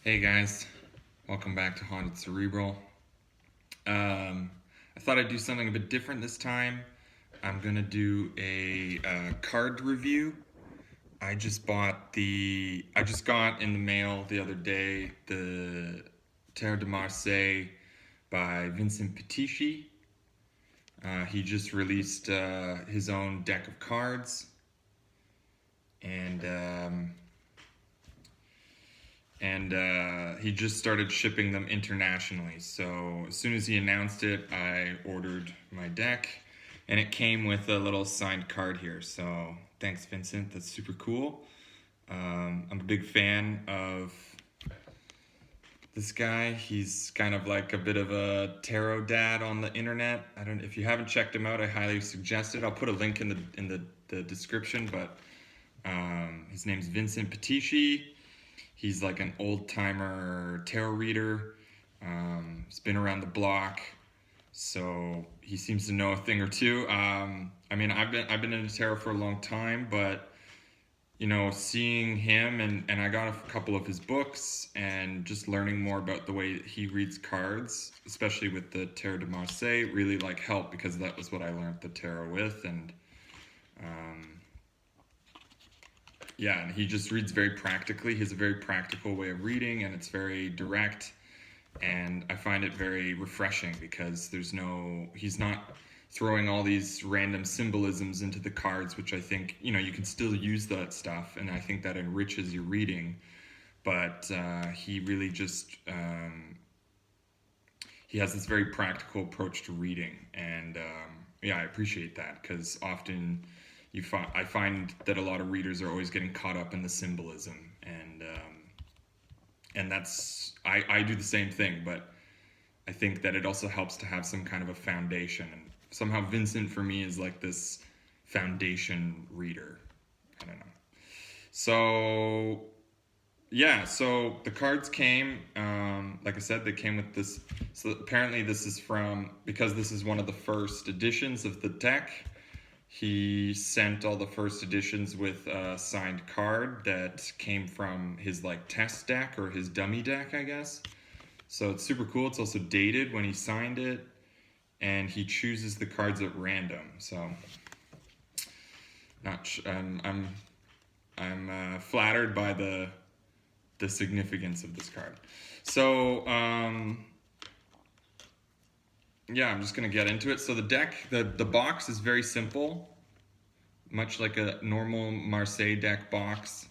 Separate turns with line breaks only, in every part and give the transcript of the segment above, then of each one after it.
Hey guys, welcome back to Haunted Cerebral. I thought I'd do something a bit different this time. I'm gonna do a card review. I just got in the mail the other day the Tarot de Marseille by Vincent Pitisci. He just released his own deck of cards, and he just started shipping them internationally. So as soon as he announced it, I ordered my deck, and it came with a little signed card here. So thanks, Vincent. That's super cool. I'm a big fan of this guy. He's kind of like a bit of a tarot dad on the internet. I don't. If you haven't checked him out, I highly suggest it. I'll put a link in the description. But his name's Vincent Pitisci. He's like an old timer tarot reader. He's been around the block, so he seems to know a thing or two. I mean, I've been into tarot for a long time, but seeing him and I got a couple of his books and just learning more about the way he reads cards, especially with the Tarot de Marseille, really like helped because that was what I learned the tarot with, and yeah, and he just reads very practically. He has a very practical way of reading, and it's very direct. And I find it very refreshing because he's not throwing all these random symbolisms into the cards, which I think, you can still use that stuff. And I think that enriches your reading. But he really just, he has this very practical approach to reading. And yeah, I appreciate that because often I find that a lot of readers are always getting caught up in the symbolism, and that's I do the same thing, but I think that it also helps to have some kind of a foundation, and somehow Vincent for me is like this foundation reader. I don't know. So yeah, so the cards came, like I said, they came with this. So apparently this is because this is one of the first editions of the deck. He sent all the first editions with a signed card that came from his like test deck or his dummy deck, I guess. So it's super cool. It's also dated when he signed it, and he chooses the cards at random. So I'm flattered by the significance of this card. So yeah, I'm just gonna get into it. So the deck, the box is very simple, much like a normal Marseille deck box.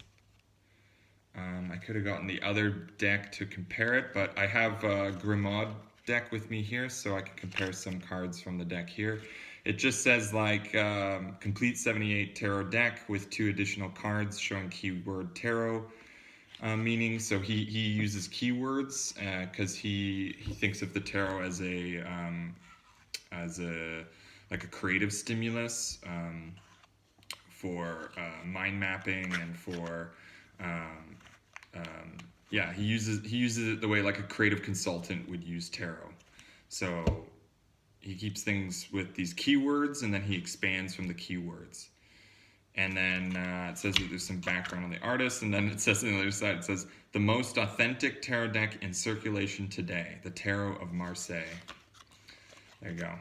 I could have gotten the other deck to compare it, but I have a Grimaud deck with me here, so I can compare some cards from the deck here. It just says like complete 78 tarot deck with 2 additional cards showing keyword tarot meaning. So he uses keywords because he thinks of the tarot as a like a creative stimulus for mind mapping and for yeah, he uses it the way like a creative consultant would use tarot. So he keeps things with these keywords, and then he expands from the keywords. And then it says that there's some background on the artist, and then it says on the other side, it says, the most authentic tarot deck in circulation today, the Tarot of Marseille. There you go.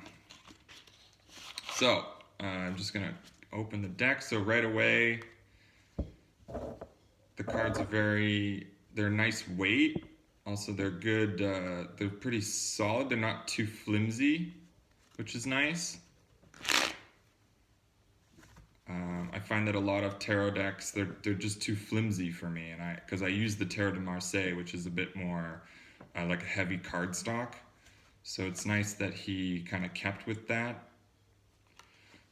So I'm just going to open the deck. So right away, the cards are they're nice weight. Also, they're good, they're pretty solid. They're not too flimsy, which is nice. I find that a lot of tarot decks, they're just too flimsy for me, and because I use the Tarot de Marseille, which is a bit more like a heavy cardstock. So it's nice that he kind of kept with that.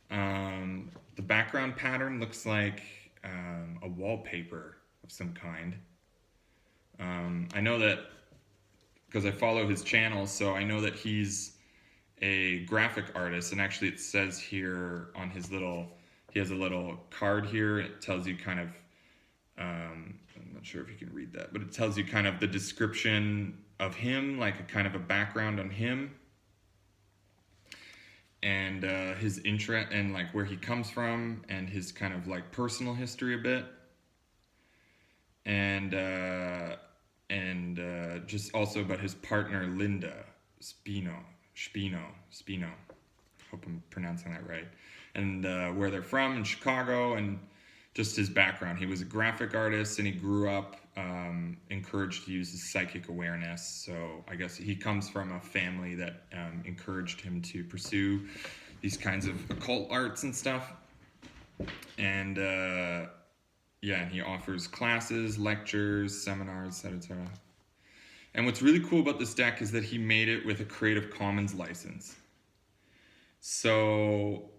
The background pattern looks like a wallpaper of some kind. I know that because I follow his channel, so I know that he's a graphic artist, and actually it says here on his he has a little card here. It tells you kind of, I'm not sure if you can read that, but it tells you kind of the description of him, like a kind of a background on him, and his interest and like where he comes from, and his kind of like personal history a bit, and and just also about his partner Linda Spino. Hope I'm pronouncing that right. And where they're from in Chicago, and just his background. He was a graphic artist, and he grew up encouraged to use his psychic awareness. So I guess he comes from a family that encouraged him to pursue these kinds of occult arts and stuff. And yeah, and he offers classes, lectures, seminars, etc. And what's really cool about this deck is that he made it with a Creative Commons license. So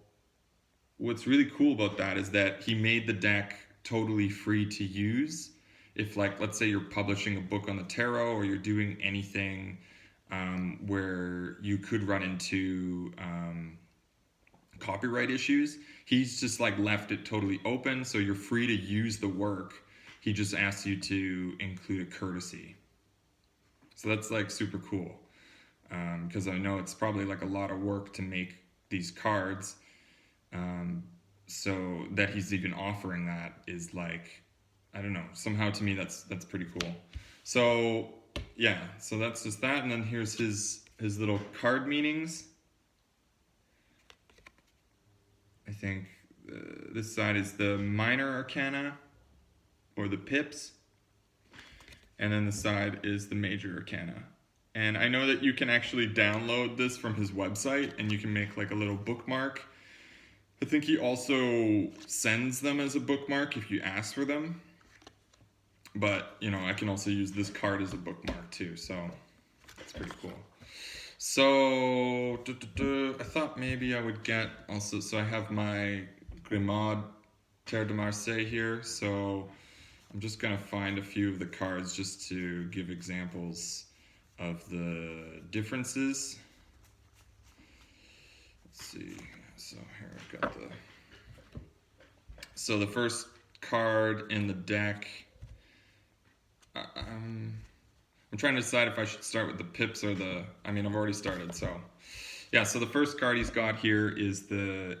what's really cool about that is that he made the deck totally free to use. If, like, let's say you're publishing a book on the tarot, or you're doing anything where you could run into copyright issues, he's just like left it totally open, so you're free to use the work. He just asks you to include a courtesy. So that's like super cool, because I know it's probably like a lot of work to make these cards. So that he's even offering that is like, I don't know, somehow to me that's pretty cool. So yeah, so that's just that. And then here's his little card meanings. I think this side is the minor arcana, or the pips, and then the side is the major arcana. And I know that you can actually download this from his website, and you can make like a little bookmark. I think he also sends them as a bookmark if you ask for them. But, you know, I can also use this card as a bookmark too, so it's pretty cool. So, I thought maybe I would get also, so I have my Grimard Terre de Marseille here, so I'm just going to find a few of the cards just to give examples of the differences. Let's see, so here I've got so the first card in the deck, I'm trying to decide if I should start with the pips or I've already started, so. Yeah, so the first card he's got here is the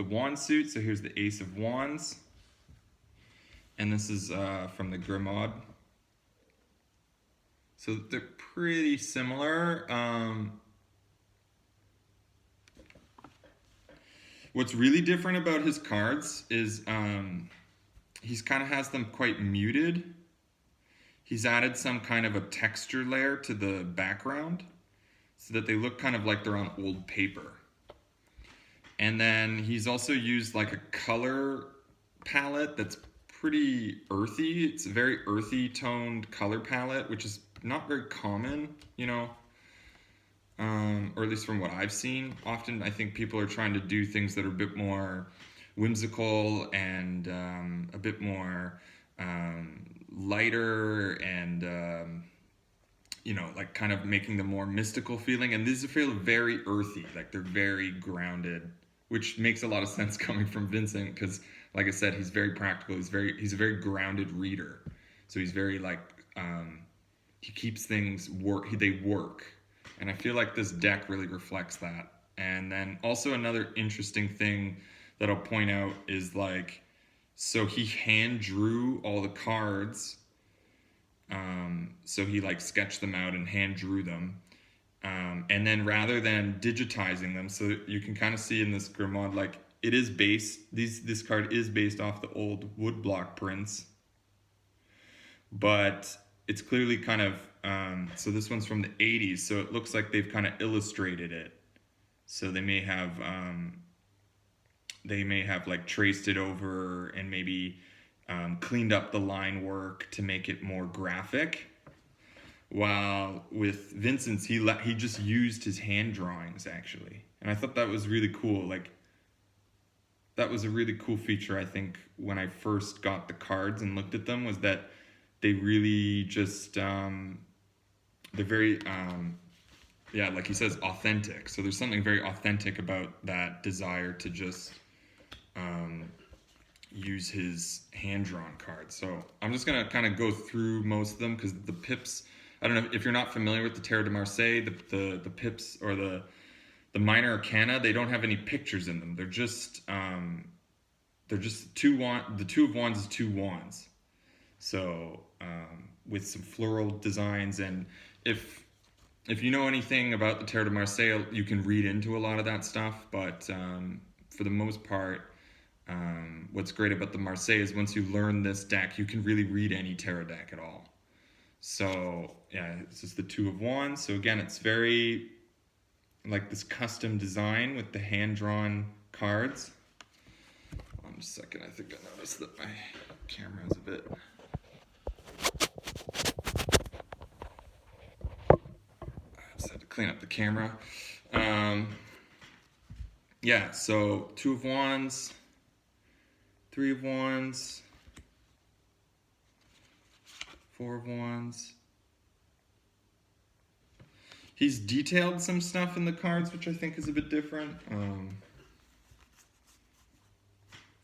wand suit. So here's the Ace of Wands. And this is from the Grimard. So they're pretty similar. What's really different about his cards is he's kind of has them quite muted. He's added some kind of a texture layer to the background so that they look kind of like they're on old paper. And then he's also used like a color palette that's pretty earthy. It's a very earthy toned color palette, which is not very common, you know, or at least from what I've seen. Often I think people are trying to do things that are a bit more whimsical and a bit more lighter and you know, like kind of making them more mystical feeling. And these feel very earthy, like they're very grounded, which makes a lot of sense coming from Vincent, because like I said, he's very practical. He's a very grounded reader. So he's very like he keeps things they work. And I feel like this deck really reflects that. And then also another interesting thing that I'll point out is like, so he hand drew all the cards. So he like sketched them out and hand drew them. And then rather than digitizing them, so you can kind of see in this Grimard, like it is based, this card is based off the old woodblock prints, but it's clearly kind of, so this one's from the 80s, so it looks like they've kind of illustrated it. So they may have like traced it over and maybe cleaned up the line work to make it more graphic. While with Vincent's, he just used his hand drawings actually, and I thought that was really cool. Like that was a really cool feature, I think, when I first got the cards and looked at them, was that they really just they're very yeah, like he says, authentic. So there's something very authentic about that desire to just use his hand-drawn cards. So I'm just going to kind of go through most of them, because the pips, I don't know if you're not familiar with the Tarot de Marseille, the pips or the minor arcana, they don't have any pictures in them. They're just the two of wands is two wands. So with some floral designs. And if you know anything about the Tarot de Marseille, you can read into a lot of that stuff. But for the most part, what's great about the Marseille is once you learn this deck, you can really read any tarot deck at all. So yeah, this is the Two of Wands. So again, it's very like this custom design with the hand-drawn cards. Hold on just a second, I think I noticed that my camera is a bit... I just had to clean up the camera. Yeah, so Two of Wands, Three of Wands, Four of Wands. He's detailed some stuff in the cards, which I think is a bit different.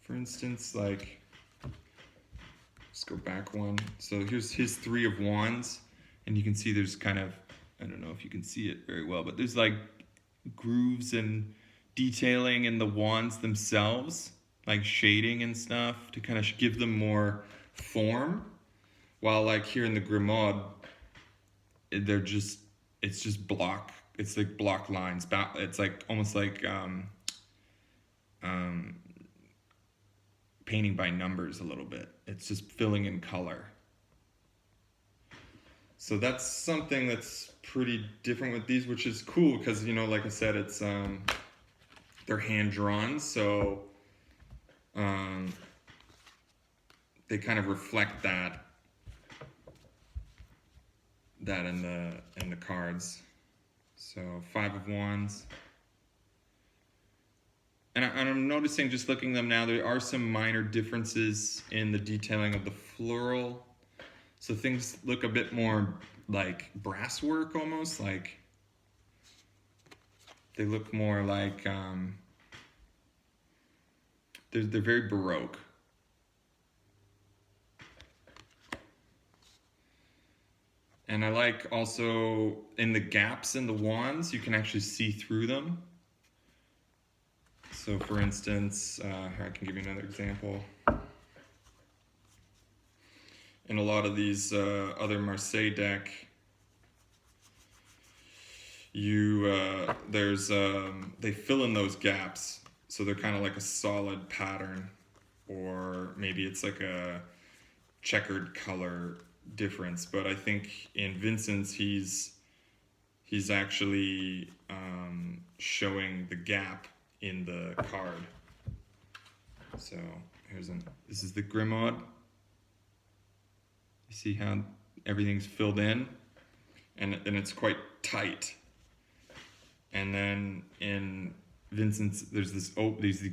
For instance, like, let's go back one. So here's his Three of Wands, and you can see there's kind of, I don't know if you can see it very well, but there's like grooves and detailing in the wands themselves, like shading and stuff to kind of give them more form. While like here in the Grimaud, it's just block. It's like block lines. It's like almost like painting by numbers a little bit. It's just filling in color. So that's something that's pretty different with these, which is cool because, you know, like I said, it's they're hand drawn, so they kind of reflect that in the cards. So Five of Wands. And I'm noticing, just looking at them now, there are some minor differences in the detailing of the floral. So things look a bit more like brass work almost, like they look more like they're very Baroque. And I like also in the gaps in the wands, you can actually see through them. So for instance, here I can give you another example. In a lot of these other Marseille deck, they fill in those gaps, so they're kind of like a solid pattern, or maybe it's like a checkered color difference. But I think in Vincent's, he's actually showing the gap in the card. So this is the Grimaud. You see how everything's filled in, and it's quite tight. And then in Vincent's, there's these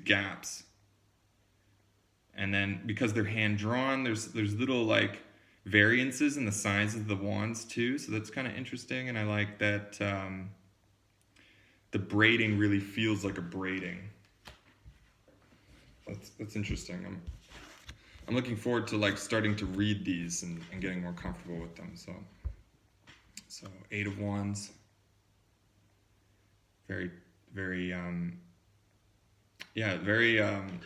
gaps. And then because they're hand drawn, there's little like variances in the size of the wands too. So that's kind of interesting, and I like that the braiding really feels like a braiding. That's interesting. I'm looking forward to like starting to read these and getting more comfortable with them. So Eight of Wands. Very, very, very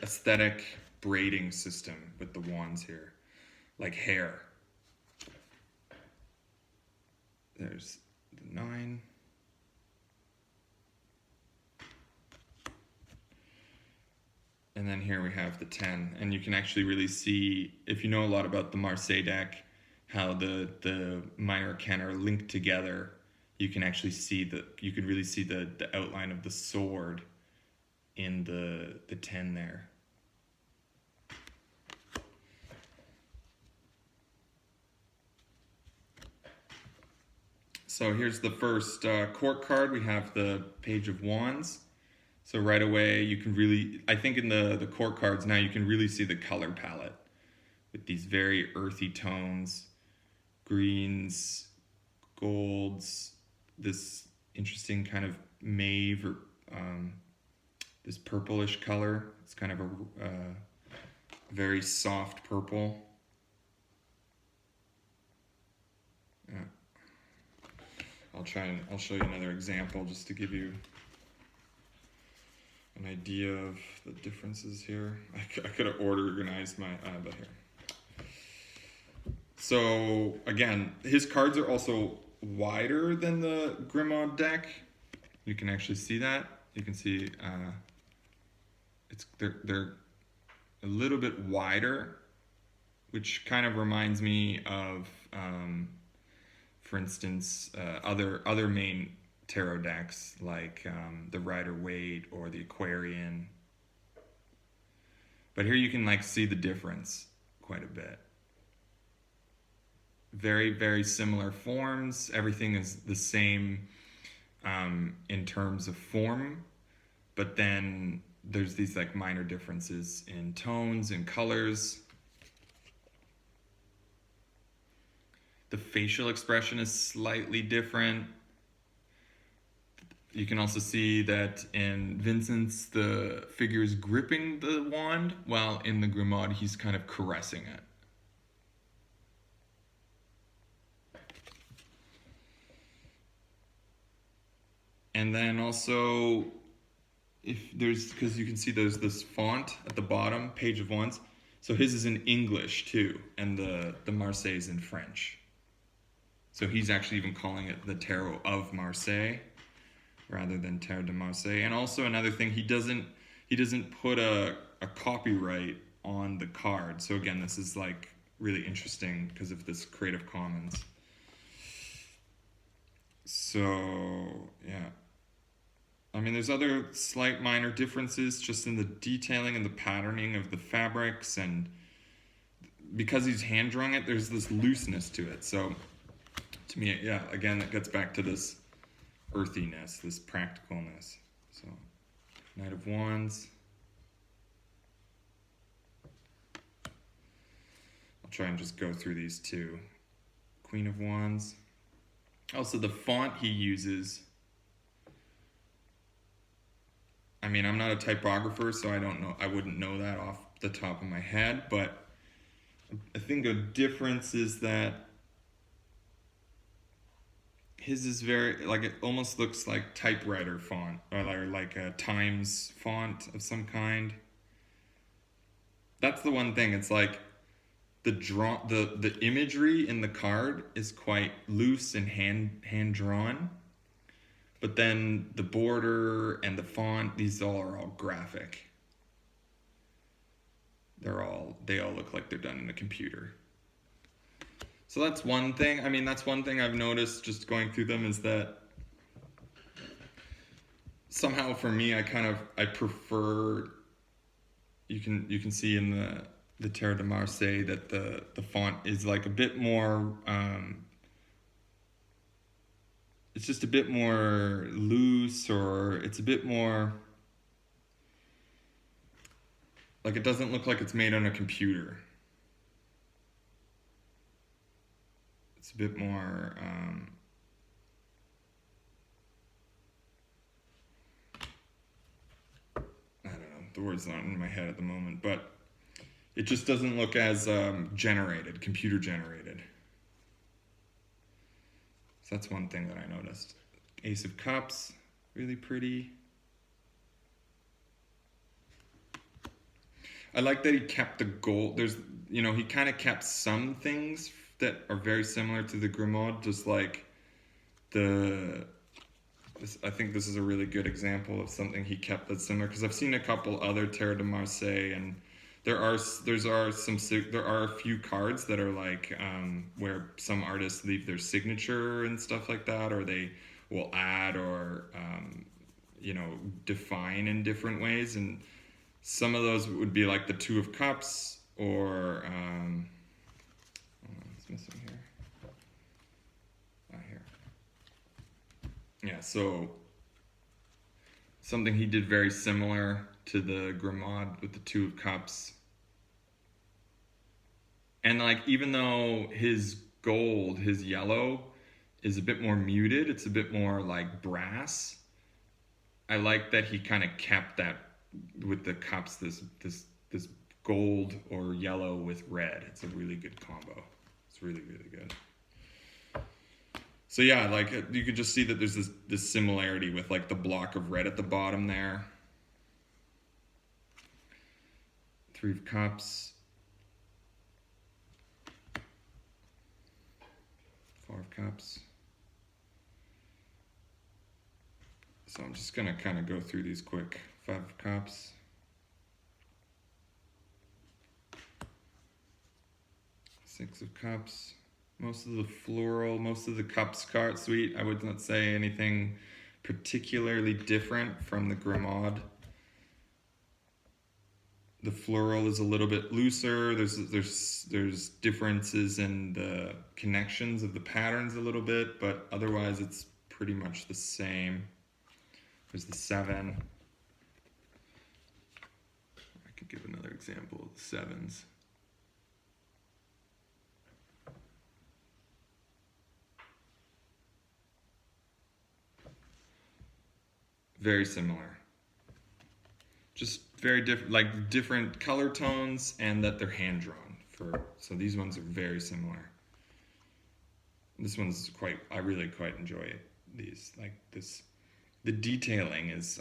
aesthetic braiding system with the wands here, like hair. There's the Nine. And then here we have the 10, and you can actually really see, if you know a lot about the Marseille deck, how the minor arcana are linked together. You can actually see you can really see the outline of the sword in the 10 there. So here's the first court card. We have the Page of Wands. So right away, you can really, I think in the court cards now, you can really see the color palette with these very earthy tones, greens, golds, this interesting kind of mauve or this purplish color. It's kind of a very soft purple. Yeah. I'll show you another example just to give you an idea of the differences here. I could have organized my, but here. So again, his cards are also wider than the Grimaud deck. You can actually see that. You can see they're a little bit wider, which kind of reminds me of, for instance, other main tarot decks like the Rider-Waite or the Aquarian. But here you can like see the difference quite a bit. Very, very similar forms. Everything is the same in terms of form, but then there's these like minor differences in tones and colors. The facial expression is slightly different. You can also see that in Vincent's, the figure is gripping the wand, while in the Grimaud, he's kind of caressing it. And then also, because you can see there's this font at the bottom, page of wands. So his is in English too, and the Marseilles is in French. So he's actually even calling it the Tarot of Marseille rather than Tarot de Marseille. And also another thing, he doesn't put a copyright on the card. So again, this is like really interesting because of this Creative Commons. So yeah, I mean, there's other slight minor differences just in the detailing and the patterning of the fabrics, and because he's hand drawing it, there's this looseness to it. So to me, yeah, again, it gets back to this earthiness, this practicalness. So Knight of Wands. I'll try and just go through these two. Queen of Wands. Also, the font he uses, I mean, I'm not a typographer, so I don't know, I wouldn't know that off the top of my head, but I think a difference is that his is very, like, it almost looks like typewriter font, or like a Times font of some kind. That's the one thing, it's like the imagery in the card is quite loose and hand drawn, but then the border and the font, these all are all graphic. They all look like they're done in a computer. So that's one thing. I mean, that's one thing I've noticed just going through them, is that somehow for me, I prefer, you can see in the Tarot de Marseille that the font is like a bit more, it's just a bit more loose, or it's a bit more, like, it doesn't look like it's made on a computer. It's a bit more, I don't know, the word's not in my head at the moment, but it just doesn't look as computer generated. So that's one thing that I noticed. Ace of Cups, really pretty. I like that he kept the gold. He kind of kept some things that are very similar to the Grimaud, just like I think this is a really good example of something he kept that's similar, because I've seen a couple other Tarot de Marseille, and there are a few cards that are like where some artists leave their signature and stuff like that, or they will add or define in different ways, and some of those would be like the Two of Cups, or it's missing here. Here. Yeah, so something he did very similar to the Grimaud with the Two of Cups. And like, even though his gold, his yellow, is a bit more muted, it's a bit more like brass, I like that he kind of kept that with the cups, this gold or yellow with red. It's a really good combo. It's really, really good. So yeah, like, you could just see that there's this similarity with like the block of red at the bottom there. Three of Cups. Four of Cups. So I'm just going to kind of go through these quick. Five of Cups. Six of Cups. Most of the floral, most of the cups card suite, I would not say anything particularly different from the Grimmaud. The floral is a little bit looser. There's differences in the connections of the patterns a little bit, but otherwise it's pretty much the same. There's the seven. I could give another example of the sevens. Very similar. Just very different, like different color tones, and that they're hand drawn. So these ones are very similar. This one's I really quite enjoy it. These, like this, the detailing is,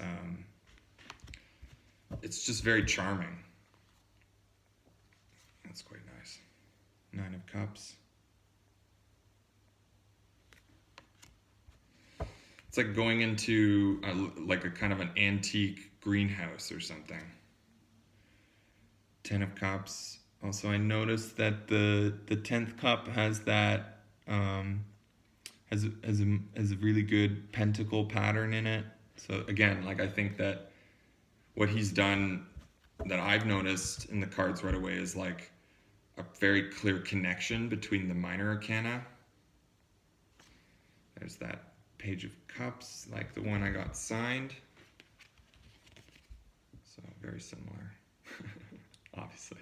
it's just very charming. That's quite nice. Nine of Cups. It's like going into like a kind of an antique greenhouse or something. Ten of Cups. Also, I noticed that the 10th cup has that has a really good pentacle pattern in it. So again, like I think that what he's done that I've noticed in the cards right away is like a very clear connection between the minor arcana. There's that Page of Cups, like the one I got signed. So very similar, obviously.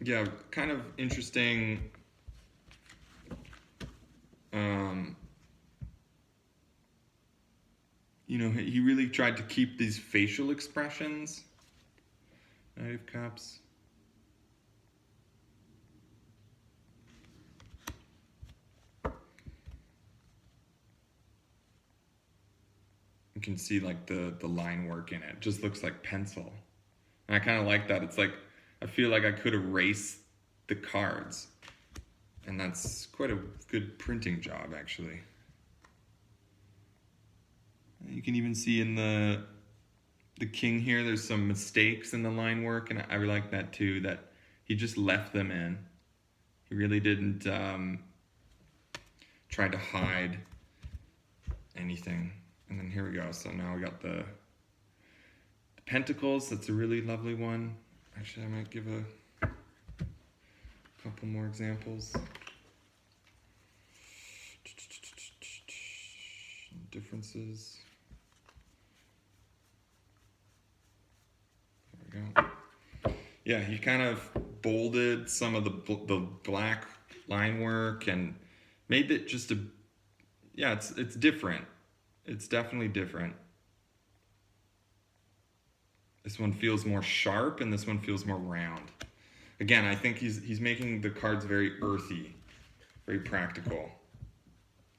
Yeah, kind of interesting. You know, he really tried to keep these facial expressions. Knight of Cups. You can see like the line work in it. Just looks like pencil. And I kind of like that. It's like, I feel like I could erase the cards. And that's quite a good printing job, actually. You can even see in the king here, there's some mistakes in the line work, and I really like that too, that he just left them in. He really didn't try to hide anything. And then here we go. So now we got the Pentacles. That's a really lovely one. Actually, I might give a couple more examples. Differences. There we go. Yeah, he kind of bolded some of the black line work and made it just a, yeah, it's different. It's definitely different. This one feels more sharp and this one feels more round. Again, I think he's making the cards very earthy, very practical,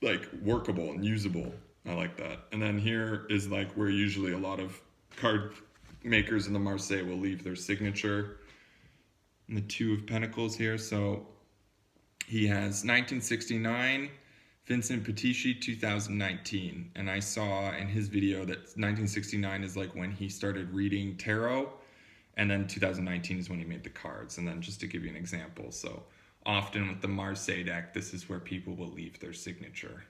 like workable and usable. I like that. And then here is like where usually a lot of card makers in the Marseilles will leave their signature. And the Two of Pentacles here. So he has 1969, Vincent Pitisci 2019. And I saw in his video that 1969 is like when he started reading tarot. And then 2019 is when he made the cards. And then just to give you an example. So often with the Marseilles deck, this is where people will leave their signature.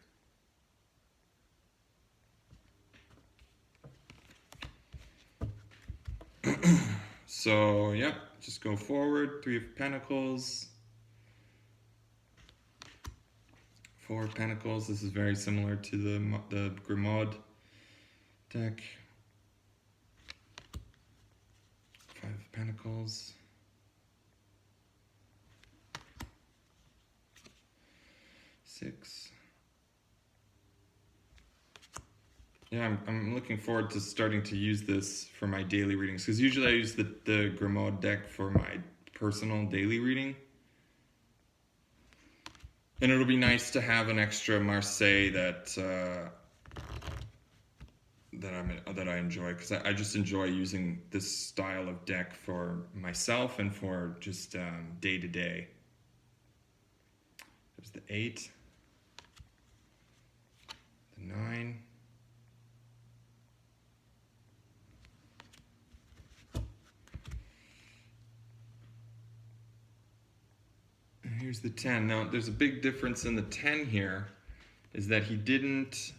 So yeah, just go forward. Three of Pentacles. Four of Pentacles. This is very similar to the Grimmaud deck. Five of Pentacles. Six. Yeah, I'm looking forward to starting to use this for my daily readings, because usually I use the Grimmaud deck for my personal daily reading. And it'll be nice to have an extra Marseille that that I enjoy, because I just enjoy using this style of deck for myself and for just day to day. There's the 8, the 9, and here's the 10. Now there's a big difference in the 10 here, is that he didn't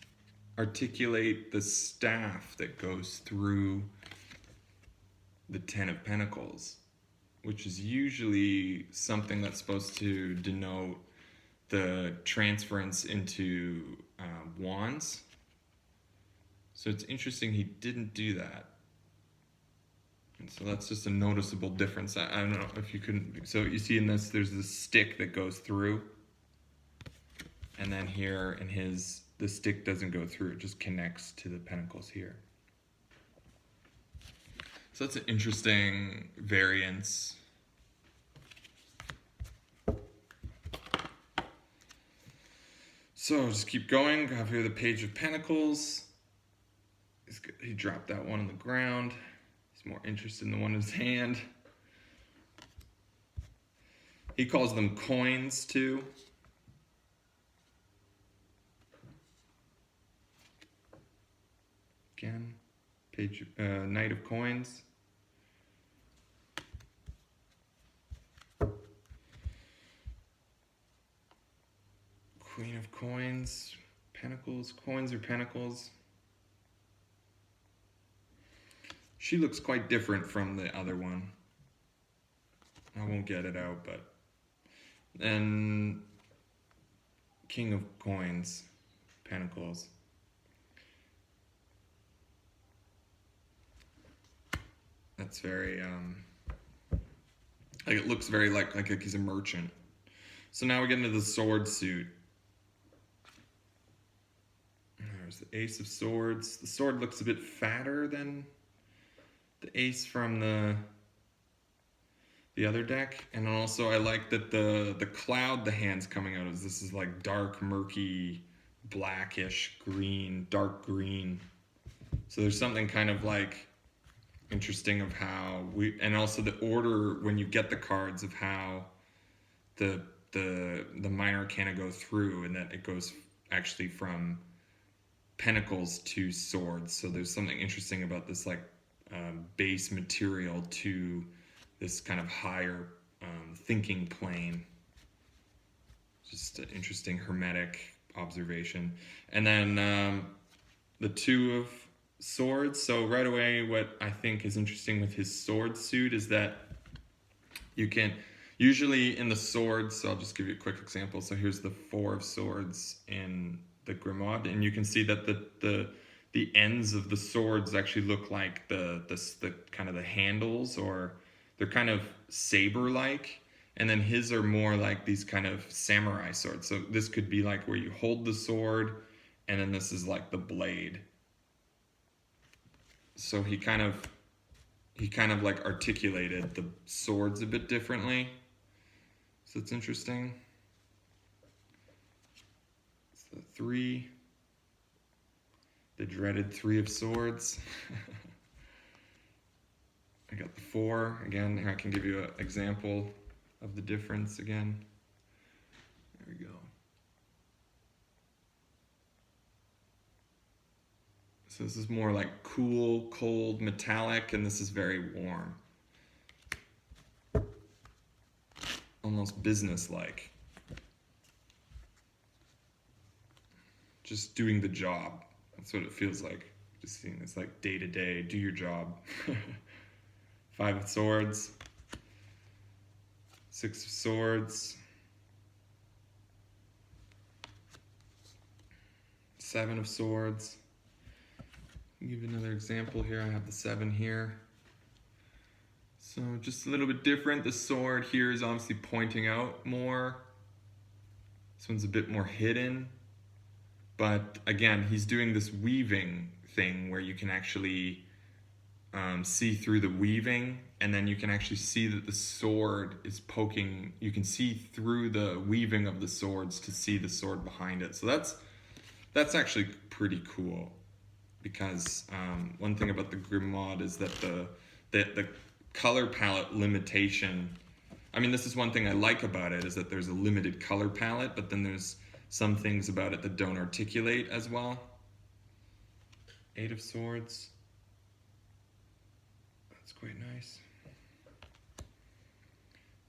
articulate the staff that goes through the 10 of Pentacles, which is usually something that's supposed to denote the transference into wands. So it's interesting he didn't do that. And so that's just a noticeable difference. I don't know if you couldn't. So you see in this, there's this stick that goes through. And then here in his, the stick doesn't go through, it just connects to the pentacles here. So that's an interesting variance. So just keep going. I have here the Page of Pentacles. He dropped that one on the ground. He's more interested in the one in his hand. He calls them coins too. Again, page, Knight of Coins. Queen of Coins, Pentacles, coins or Pentacles. She looks quite different from the other one. I won't get it out, but then King of Coins, Pentacles. That's very, like it looks very like he's a merchant. So now we get into the sword suit. There's the Ace of Swords. The sword looks a bit fatter than the ace from the other deck. And also I like that the cloud the hand's coming out of, this is like dark, murky, blackish green, dark green. So there's something kind of like interesting of how we, and also the order when you get the cards of how the minor arcana go through, and that it goes actually from pentacles to swords. So there's something interesting about this like base material to this kind of higher thinking plane. Just an interesting hermetic observation. And then the Two of Swords. So right away, what I think is interesting with his sword suit is that you can usually in the swords, so I'll just give you a quick example. So here's the Four of Swords in the grimoire, and you can see that the ends of the swords actually look like the kind of the handles, or they're kind of saber like, and then his are more like these kind of samurai swords. So this could be like where you hold the sword, and then this is like the blade. So he kind of like articulated the swords a bit differently. So it's interesting. It's the 3, the dreaded 3 of Swords. I got the 4 again. Here I can give you an example of the difference again. There we go. So this is more like cool, cold, metallic, and this is very warm. Almost business-like. Just doing the job. That's what it feels like. Just seeing this like day to day, do your job. 5 of Swords. 6 of Swords. 7 of Swords. I'll give you another example here. I have the 7 here. So just a little bit different. The sword here is obviously pointing out more. This one's a bit more hidden. But again, he's doing this weaving thing where you can actually see through the weaving, and then you can actually see that the sword is poking. You can see through the weaving of the swords to see the sword behind it. So that's actually pretty cool. because one thing about the Grimoire is that the color palette limitation, I mean, this is one thing I like about it, is that there's a limited color palette, but then there's some things about it that don't articulate as well. Eight of Swords. That's quite nice.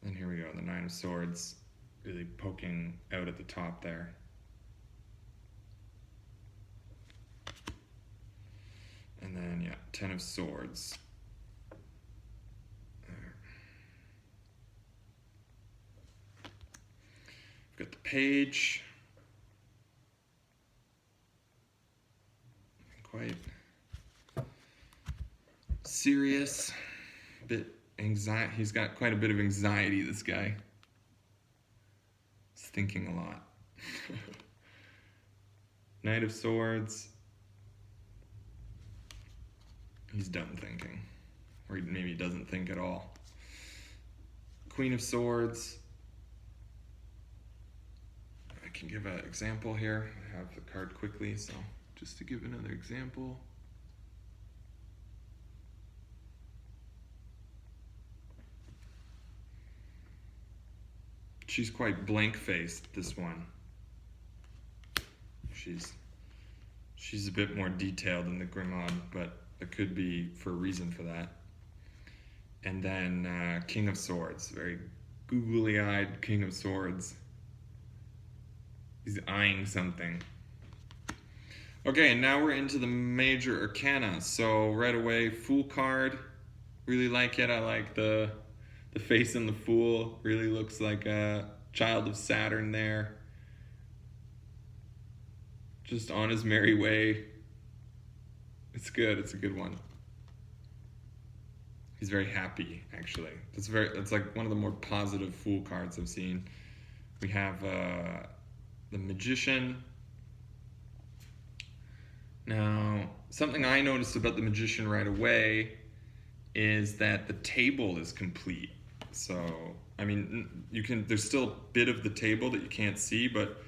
And here we go, the Nine of Swords really poking out at the top there. And then, yeah, Ten of Swords. There. We've got the Page. Quite serious, bit anxiety. He's got quite a bit of anxiety, this guy. He's thinking a lot. Knight of Swords. He's done thinking. Or maybe he doesn't think at all. Queen of Swords. I can give an example here. I have the card quickly, so just to give another example. She's quite blank-faced, this one. She's a bit more detailed than the Grimoire, but it could be for a reason for that. And then King of Swords, very googly-eyed King of Swords. He's eyeing something. Okay, and now we're into the major arcana. So right away, Fool card. Really like it. I like the face in the Fool. Really looks like a child of Saturn there. Just on his merry way. It's good. It's a good one. He's very happy, actually. It's like one of the more positive Fool cards I've seen. We have the Magician. Now, something I noticed about the Magician right away is that the table is complete. So, I mean, there's still a bit of the table that you can't see, but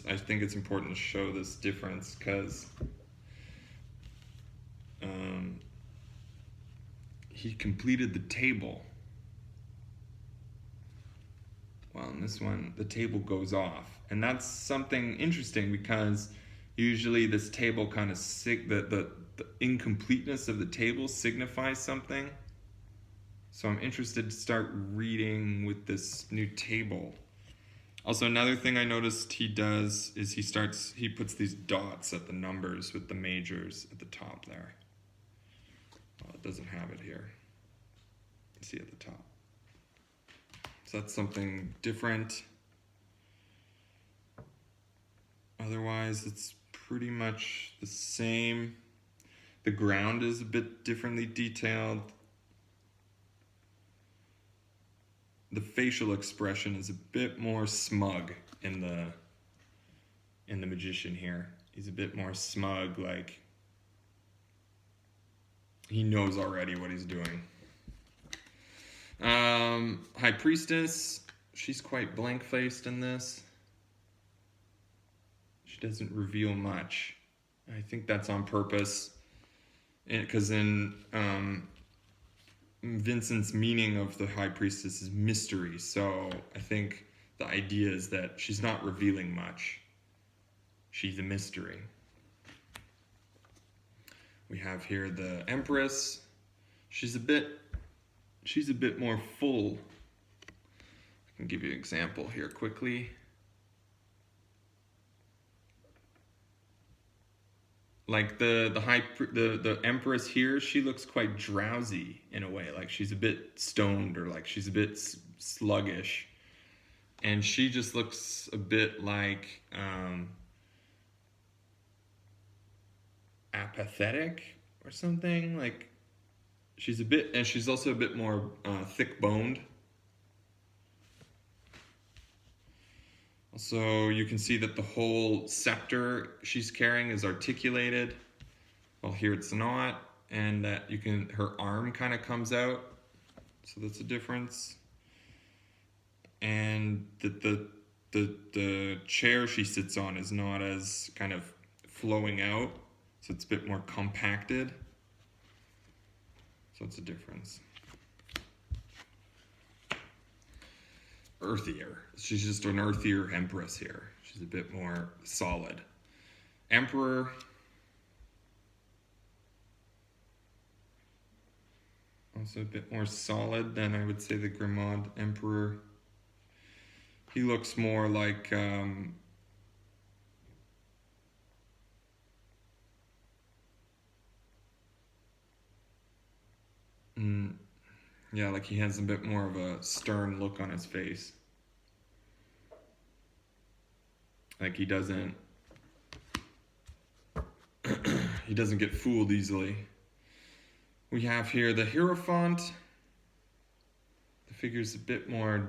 I think it's important to show this difference because he completed the table. Well, in this one, the table goes off. And that's something interesting because usually this table kind of, the incompleteness of the table signifies something. So I'm interested to start reading with this new table. Also, another thing I noticed he does is he puts these dots at the numbers with the majors at the top there. Well, it doesn't have it here. You see at the top. So that's something different. Otherwise, it's pretty much the same. The ground is a bit differently detailed. The facial expression is a bit more smug in the Magician here. He's a bit more smug, like he knows already what he's doing. High Priestess, she's quite blank-faced in this. She doesn't reveal much. I think that's on purpose, because in Vincent's meaning of the High Priestess is mystery. So I think the idea is that she's not revealing much. She's a mystery. We have here the Empress. She's a bit more full. I can give you an example here quickly. Like the Empress here, she looks quite drowsy in a way, like she's a bit stoned or like she's a bit sluggish, and she just looks a bit like apathetic or something. Like she's also a bit more thick-boned. So you can see that the whole scepter she's carrying is articulated. Well, here it's not, and that her arm kind of comes out. So that's a difference. And the chair she sits on is not as kind of flowing out. So it's a bit more compacted. So it's a difference. Earthier. She's just an earthier Empress here. She's a bit more solid. Emperor. Also a bit more solid than I would say the Grimaud Emperor. He looks more like yeah, like he has a bit more of a stern look on his face. Like he doesn't he doesn't get fooled easily. We have here the Hierophant. The figure's a bit more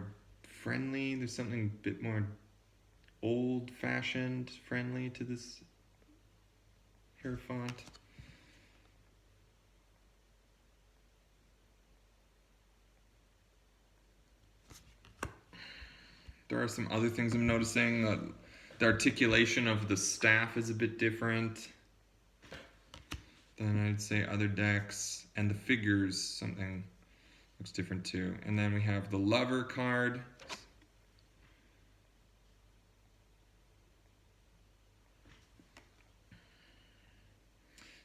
friendly. There's something a bit more old-fashioned friendly to this Hierophant. There are some other things I'm noticing. The articulation of the staff is a bit different than I'd say other decks. And the figures, something looks different too. And then we have the Lover card.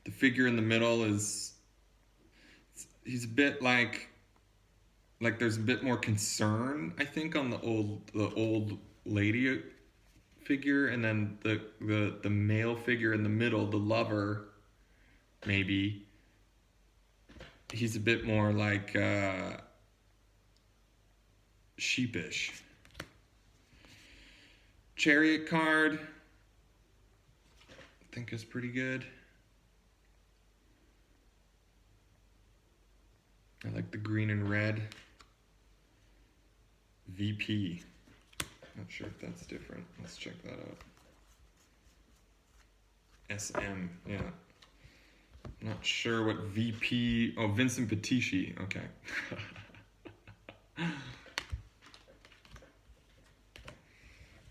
The figure in the middle is, he's a bit like there's a bit more concern, I think, on the old lady figure, and then the male figure in the middle, the lover, maybe. He's a bit more like sheepish. Chariot card, I think is pretty good. I like the green and red. VP. Not sure if that's different. Let's check that out. SM, yeah. Not sure what VP. Oh, Vincent Pitisci. Okay.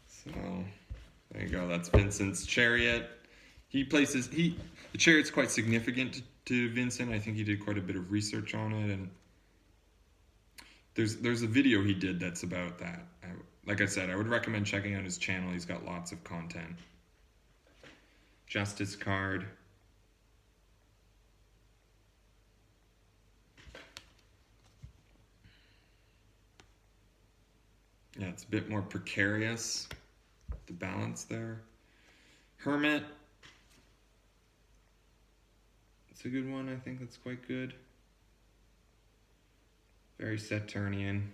So there you go. That's Vincent's chariot. The chariot's quite significant to Vincent. I think he did quite a bit of research on it, and there's a video he did that's about that. Like I said, I would recommend checking out his channel. He's got lots of content. Justice card. Yeah, it's a bit more precarious, the balance there. Hermit. It's a good one. I think that's quite good. Very Saturnian.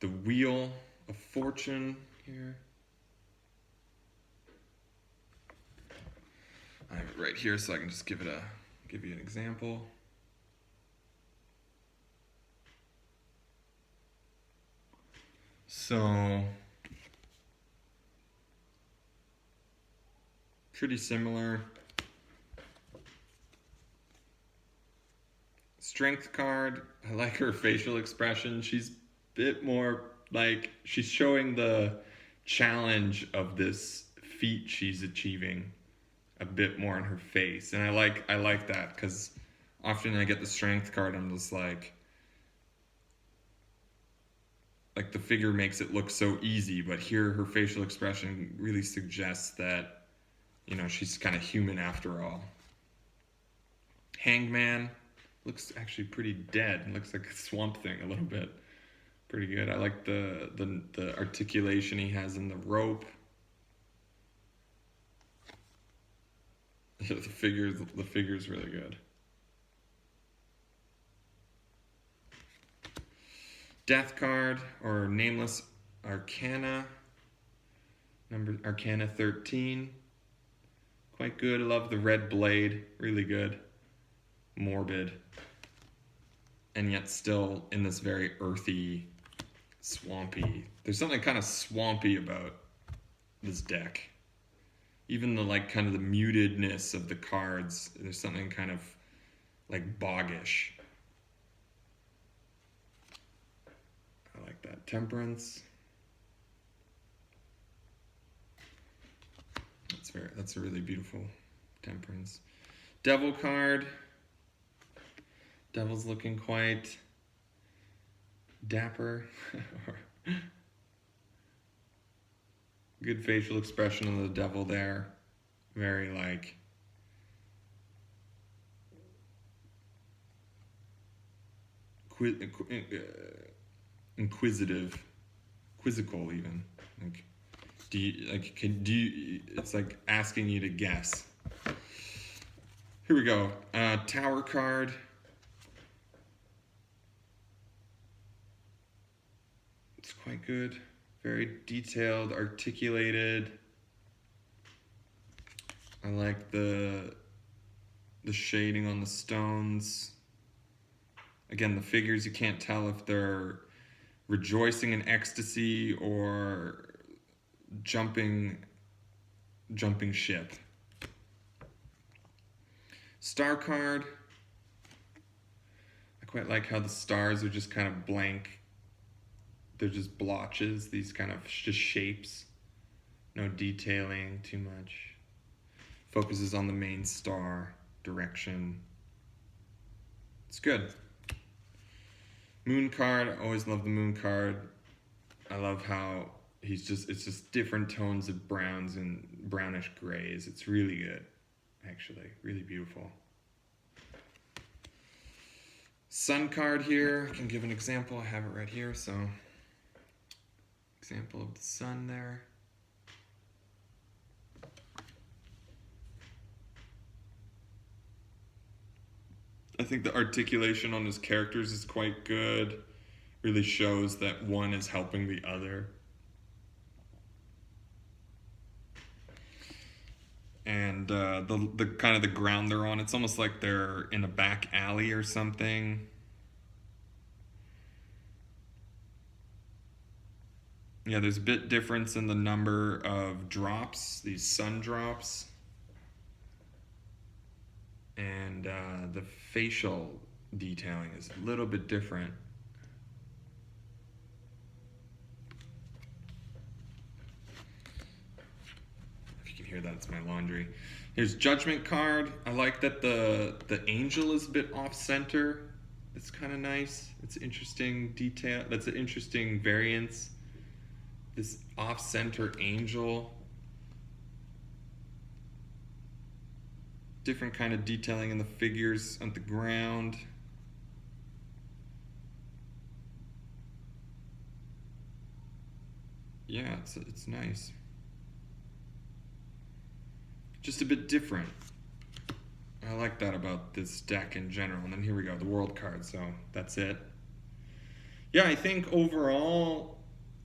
The Wheel of Fortune here. I have it right here so I can just give you an example. So pretty similar. Strength card, I like her facial expression. She's a bit more like she's showing the challenge of this feat she's achieving a bit more in her face. And I like that, because often I get the strength card, I'm just like the figure makes it look so easy, but here her facial expression really suggests that, you know, she's kind of human after all. Hangman looks actually pretty dead. Looks like a Swamp Thing a little bit. Pretty good. I like the articulation he has in the rope. The figure's really good. Death card, or Nameless Arcana. Number Arcana 13. Quite good. I love the red blade. Really good. Morbid. And yet still in this very earthy, swampy. There's something kind of swampy about this deck. Even the kind of the mutedness of the cards. There's something kind of like boggish. I like that. Temperance. That's a really beautiful Temperance. Devil card. Devil's looking quite dapper. Good facial expression of the devil there. Very like inquisitive, quizzical even. Like, it's like asking you to guess. Here we go. Tower card. It's quite good. Very detailed, articulated. I like the shading on the stones. Again, the figures, you can't tell if they're rejoicing in ecstasy or jumping ship. Star card. I quite like how the stars are just kind of blank. They're just blotches, these kind of just shapes. No detailing too much. Focuses on the main star direction. It's good. Moon card, I always love the moon card. I love how it's just different tones of browns and brownish grays. It's really good, actually, really beautiful. Sun card here, I can give an example. I have it right here, so example of the sun there. I think the articulation on his characters is quite good. Really shows that one is helping the other. And the kind of the ground they're on, it's almost like they're in a back alley or something. Yeah, there's a bit difference in the number of drops, these sun drops. And the facial detailing is a little bit different. If you can hear that, it's my laundry. Here's Judgment card. I like that the angel is a bit off center. It's kind of nice. It's interesting detail. That's an interesting variance. This off center angel. Different kind of detailing in the figures on the ground. Yeah, it's nice. Just a bit different. I like that about this deck in general. And then here we go, the world card, so that's it. Yeah, I think overall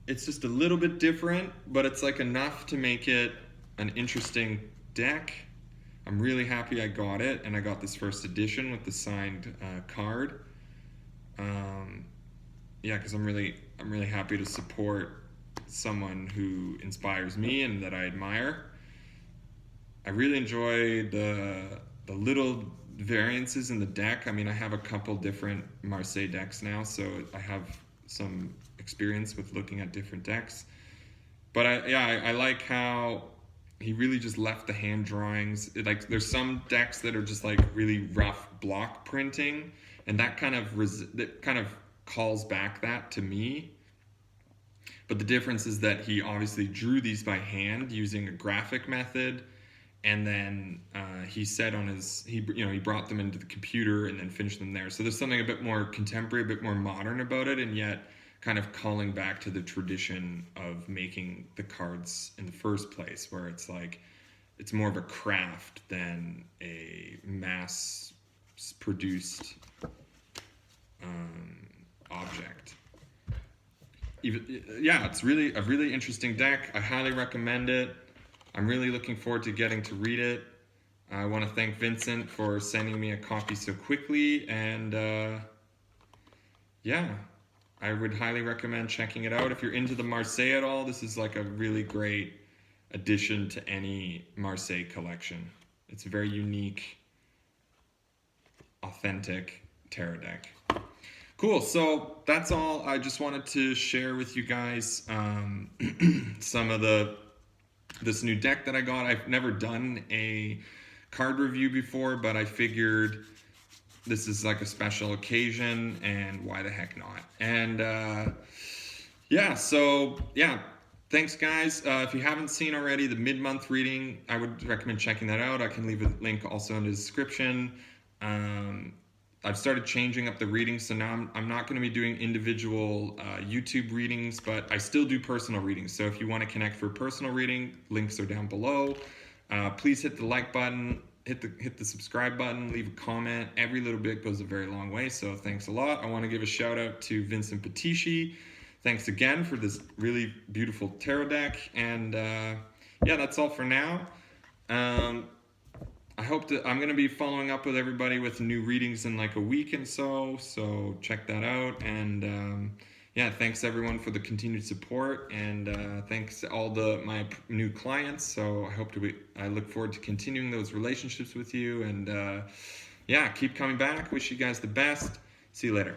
it's just a little bit different, but it's like enough to make it an interesting deck. I'm really happy I got it, and I got this first edition with the signed card. Yeah, because I'm really happy to support someone who inspires me and that I admire. I really enjoy the little variances in the deck. I mean, I have a couple different Marseille decks now, so I have some experience with looking at different decks. But I like how he really just left the hand drawings. Like, there's some decks that are just like really rough block printing, and that kind of calls back that to me. But the difference is that he obviously drew these by hand using a graphic method, and then he said on his he brought them into the computer and then finished them there. So there's something a bit more contemporary, a bit more modern about it, and yet kind of calling back to the tradition of making the cards in the first place, where it's like it's more of a craft than a mass-produced object. It's really a really interesting deck. I highly recommend it. I'm really looking forward to getting to read it. I want to thank Vincent for sending me a copy so quickly, and I would highly recommend checking it out. If you're into the Marseille at all, this is like a really great addition to any Marseille collection. It's a very unique, authentic tarot deck. Cool, so that's all. I just wanted to share with you guys some of the this new deck that I got. I've never done a card review before, but I figured this is like a special occasion, and why the heck not? And yeah, so yeah, thanks guys. If you haven't seen already the mid-month reading, I would recommend checking that out. I can leave a link also in the description. I've started changing up the readings, so now I'm not going to be doing individual YouTube readings, but I still do personal readings. So if you want to connect for a personal reading, links are down below. Please hit the like button, hit the subscribe button, leave a comment. Every little bit goes a very long way, so thanks a lot. I want to give a shout out to Vincent Pitisci. Thanks again for this really beautiful tarot deck, and yeah, that's all for now. I hope that I'm going to be following up with everybody with new readings in like a week and so check that out. And yeah, thanks everyone for the continued support, and thanks to all my new clients. So I look forward to continuing those relationships with you, and yeah, keep coming back. Wish you guys the best. See you later.